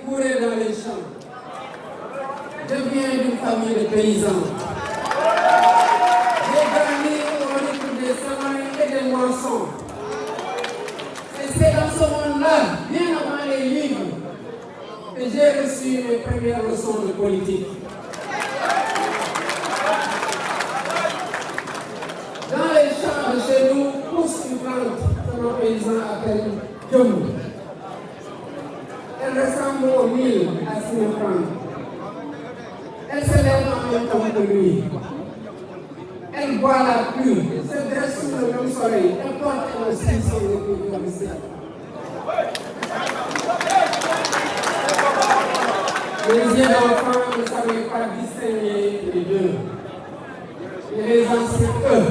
courais dans les champs. Je viens d'une famille de paysans. J'ai grandi au rythme des semailles et des moissons. Et c'est dans ce monde-là, bien avant les livres, que j'ai reçu mes premières leçons de politique. Dans les champs de chez nous, pousse une plante que nos paysans appellent djomou. Elle ressemble au mil à Sinopran. Elle se lève en même temps que lui. Elle boit la pluie, se dresse sous le même soleil et porte elle aussi son épée du ciel. Les yeux d'enfants ne savaient pas distinguer les deux. Et les anciens, eux,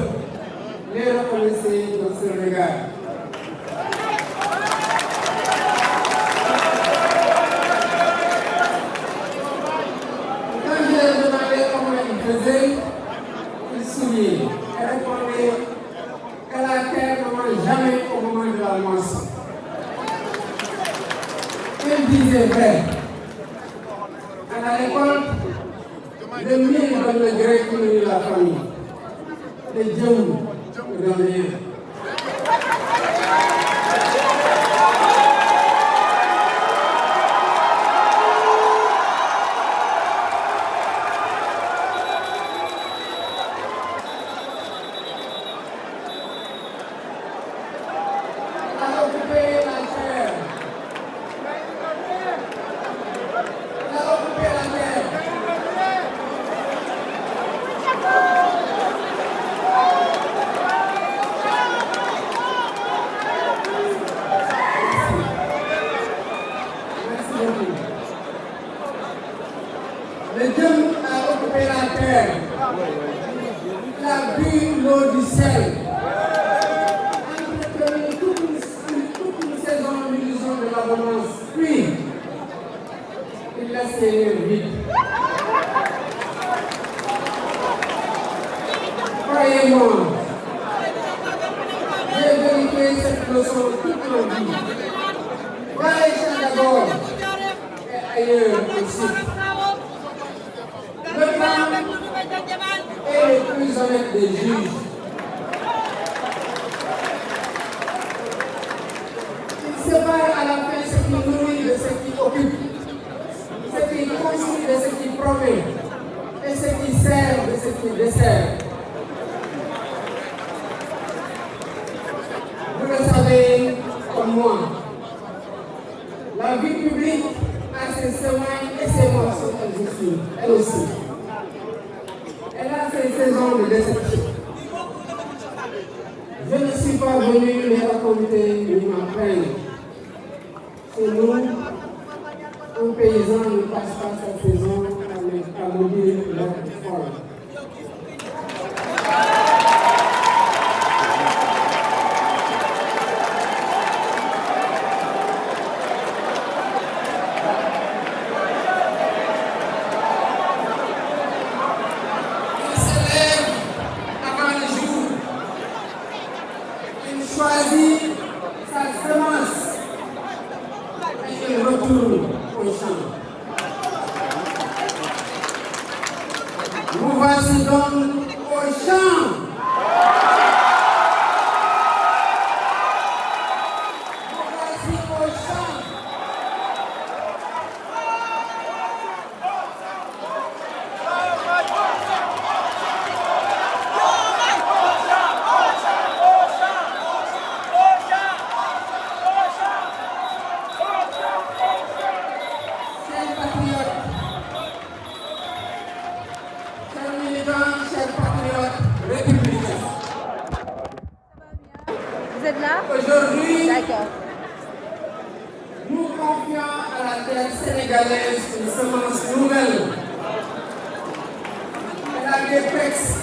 les reconnaissaient dans ce regard. Quand je leur demandais comment ils faisaient, ils souriaient et répondaient que la terre ne mange jamais au moment de la moisson. Ils disaient vrai. À l'école, le mille donne le grec qui nourrit la famille. Le djomou ne donne rien. Le djomou a occupé la terre. Il a bu l'eau du ciel. Entretenu toute une saison en illusion de l'abondance. Puis, il laisse ses yeux vides. Croyez-moi, j'ai vérifié cette leçon toute ma vie. Dans les champs d'abord et ailleurs aussi. Le blanc est le plus honnête des juges. Il sépare à la fin ce qui nourrit de ce qui occupe, ce qui construit de ce qui promet, et ce qui sert de ce qui dessert. Vous le savez comme moi, la vie publique a ses semailles et ses moissons, elle aussi. Elle a ses saisons de déception. Je ne suis pas venu les raconter ni ma peine. Chez nous, un paysan ne passe pas sa saison à maudire l'herbe folle. Choisit sa semence et il retourne au champ. Nous voici donc au champ. Vous êtes là? Aujourd'hui, d'accord. Nous confions à la terre sénégalaise une semence nouvelle. Elle a des textes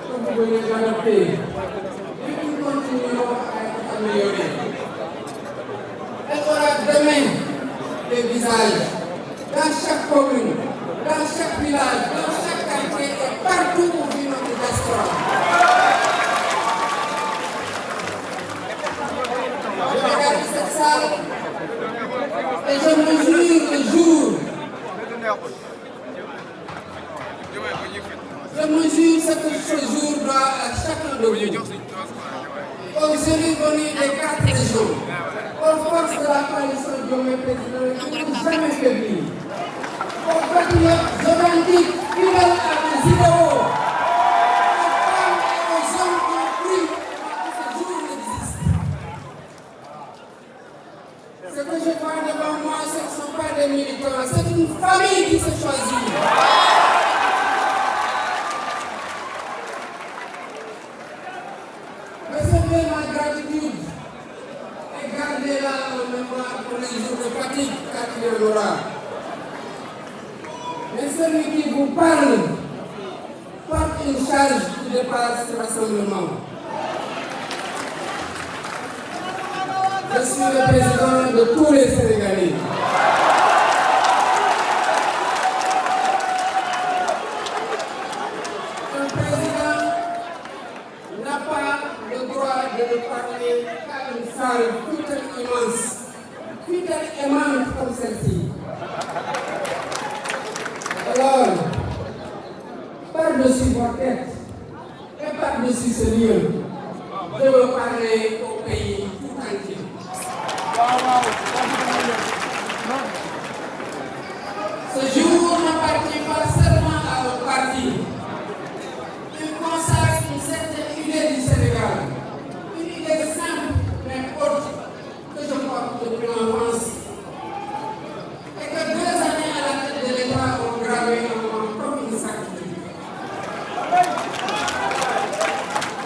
que vous venez d'adopter. Et nous continuerons à être améliorés. Elle aura demain des visages dans chaque commune, dans chaque village, dans chaque quartier et partout où vit notre diaspora. Je regarde cette salle et je me jure Je mesure ce que ce jour doit à chacun de vous. Aujourd'hui, venus des 4 régions, aux forces de la coalition Diomaye Président, qui n'ont jamais faibli. Aux patriotes authentiques, fidèles à mes idéaux, aux femmes et aux hommes qui ont cru que ce jour existe. Ce que je vois devant moi, ce ne sont pas des militants, c'est une famille qui se choisit. Recevez ma gratitude et gardez-la en mémoire pour les jours de fatigue quand il y en aura. Mais celui qui vous parle porte une charge qui dépasse ce rassemblement. Je suis le président de tous les Sénégalais. Un président n'a pas le droit de ne parler qu'à une salle toute immense, toute aimante comme celle-ci. Alors, par-dessus vos têtes et par-dessus ce lieu, je veux parler au pays tout entier. Ce jour n'appartient pas seulement à notre parti. Il consacre une certaine idée du Sénégal, une idée simple mais haute que je porte depuis l'enfance. Et que 2 années à la tête de l'État ont gravé en moi comme une certitude.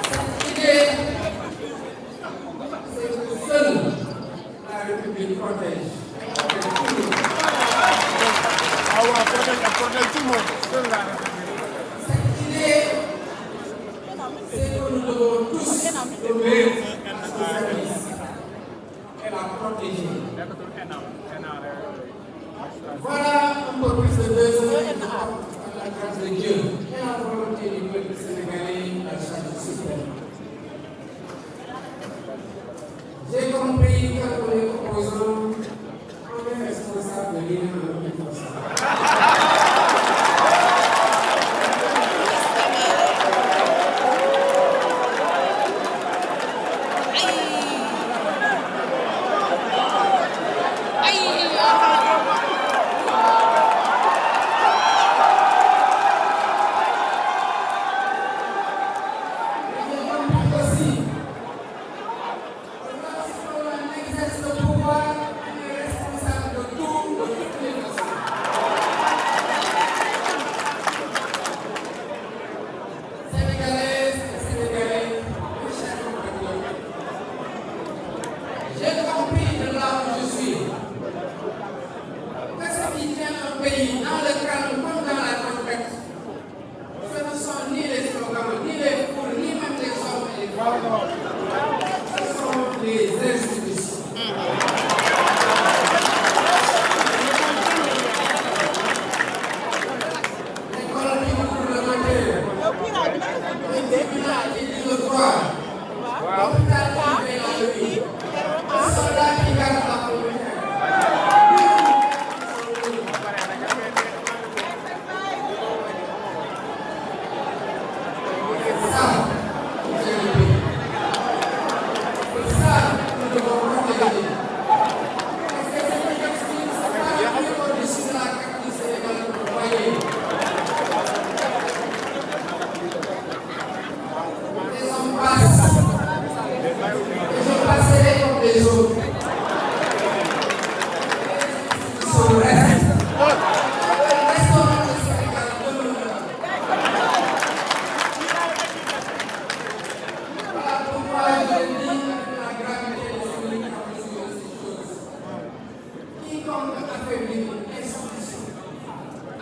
Cette idée, c'est que seule la République protège. Cette idée, c'est que nous devons tous nous mettre à son service et la protéger. Voilà un peu plus de 2 ans à la grâce de Dieu et la volonté du peuple sénégalais à chaque suprême. J'ai compris qu'en les opposants, on est responsable de l'île en notre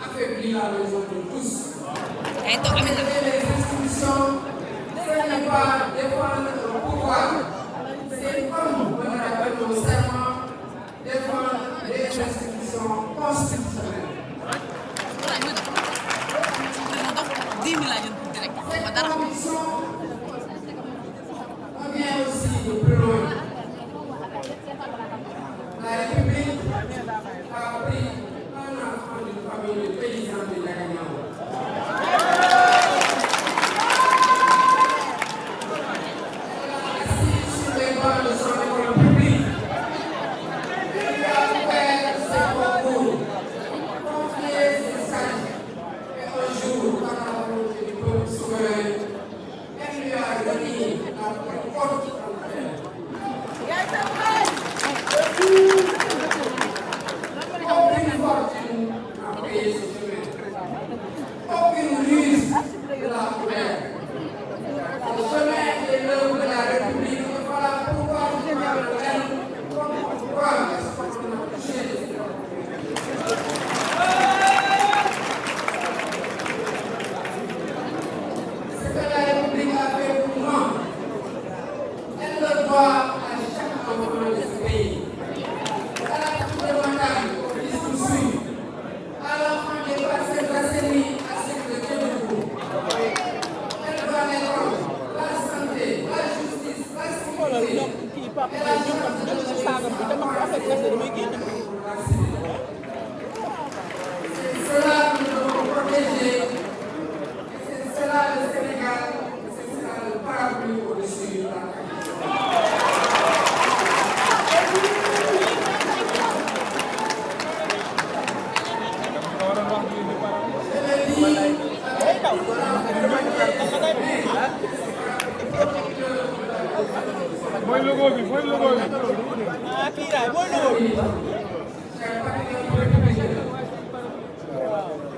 affaiblit la maison de tous. Les institutions, ce n'est pas défendre le pouvoir, c'est comme on rappelle nos serments, défendre les institutions constitutionnelles. Cette conviction, on vient aussi de plus loin. La République a pris un enfant d'une famille C'est cela que nous devons protéger. C'est cela le Sénégal. C'est cela le parapluie au-dessus de la mooy logo bi mooy logo bi. ah kii daal mooy logo bi.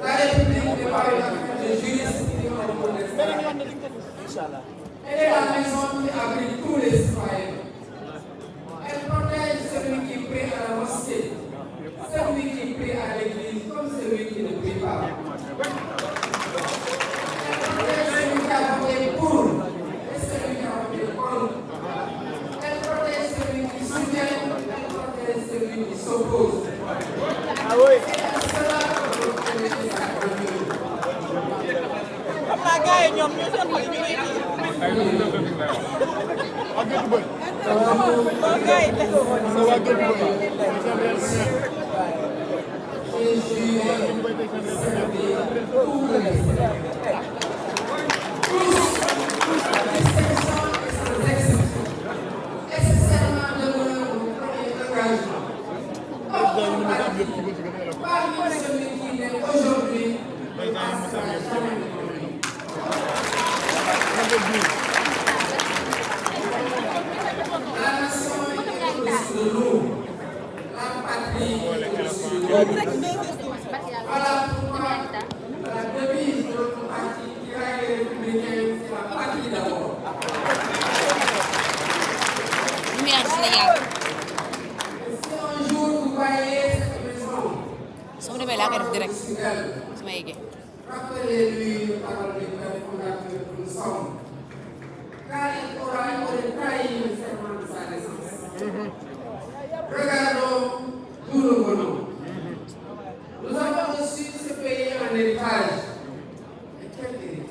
La République n'est pas une affaire de juristes qui ont elle est la maison qui abrite tous les citoyens. Elle protège celui qui prie à la mosquée, celui qui prie à l'église comme celui qui ne prie pas. Elle protège celui qui a voté pour et celui qui a voté contre. Elle protège celui qui soutient, elle protège celui qui s'oppose. ah oui. xam naa gars yi ñoom ñoo seen xol ñu ngi kii. ak gerte bëri. non gars yi teg ko woon. sa waa gerte bëri. Voilà pourquoi la devise de notre parti qui a les républicains, c'est la patrie d'abord. Lumière du Sénégal. Si un jour vous voyez cette maison, su ma demee laa koy def direct su ma yeggee. rappelez-lui les paroles du père fondateur que nous sommes. Car il aurait trahi le serment de sa naissance. Regardons d'où nous venons. Nous avons reçu ce pays en héritage. Et quel héritage?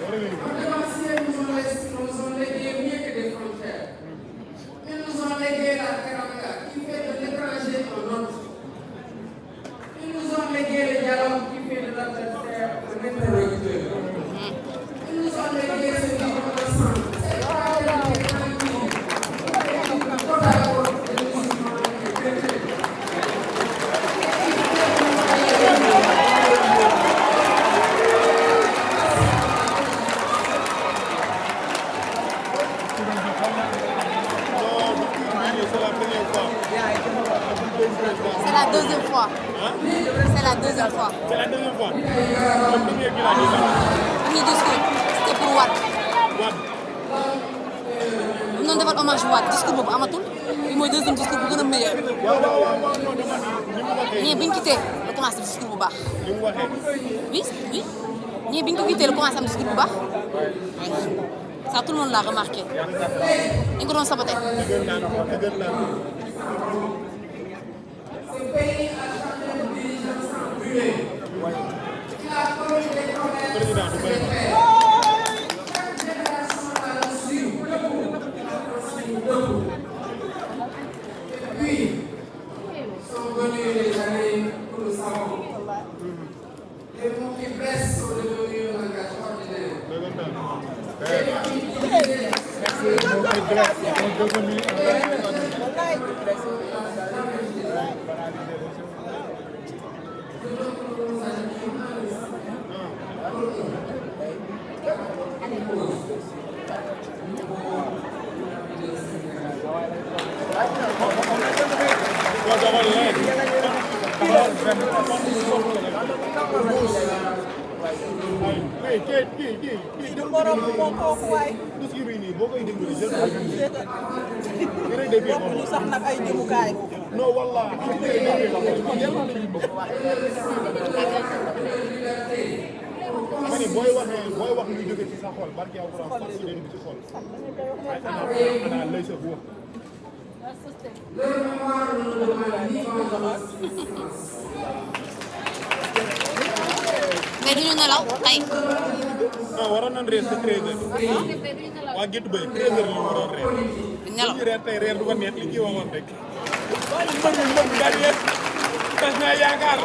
Nos démentiers nous ont légué mieux que des frontières. Ils nous ont légué la teranga qui fait de l'étranger un autre. Ils nous ont légué le dialogue qui fait de l'adversaire un interlocuteur. Ils nous ont légué ce qui nous ressemble. C'est pas tranquille. Côte à côte, les musulmans et les chrétiens. C'est la deuxième fois. C'est la deuxième fois. C'est la deuxième fois. Le premier qui l'a dit ça. Premier discours c'était pour Wade. Wade. bu ñu doon defal hommage Wade discours boobu amatul bi mooy deuxième discours bu gën a meilleur. waaw non dama ni mu waxee. ñii bi ñu quitté la commencé def discours bu baax. ni mu waxee. oui oui ñii bi ñu ko quitté la commencé am discours bu baax. ça tout le monde l'a remarqué. dañu ko doon saboté. dëgër naa. Ce pays a changé de dirigeant sans brûler. Il a connu des promesses sans les faire. Chaque génération a reçu beaucoup. Il a reçu beaucoup. Et puis, sont venues les années que nous savons. Les mots qui blessent sont devenus un langage ordinaire. Les mots qui divisent kii du borom moo kooku waay. bokkuñu sax nag ay jëmukaay. non wallaahi. ma ne booy wax lu jóge ci sa xol barki alxuraan fas yéene ci xol. ay ana lay sa bu wax. leur mémoire ne nous demande ni vengeance ni silence. mais duñu nelaw tey. non waroon nañ reer sa 13h. waa Gétt Bay 13h la waroon reer. du nelaw ñu reer tey reer du ko neex li kii waxoon rek. waaye mbër mi daal yéen tas naa yaakaar.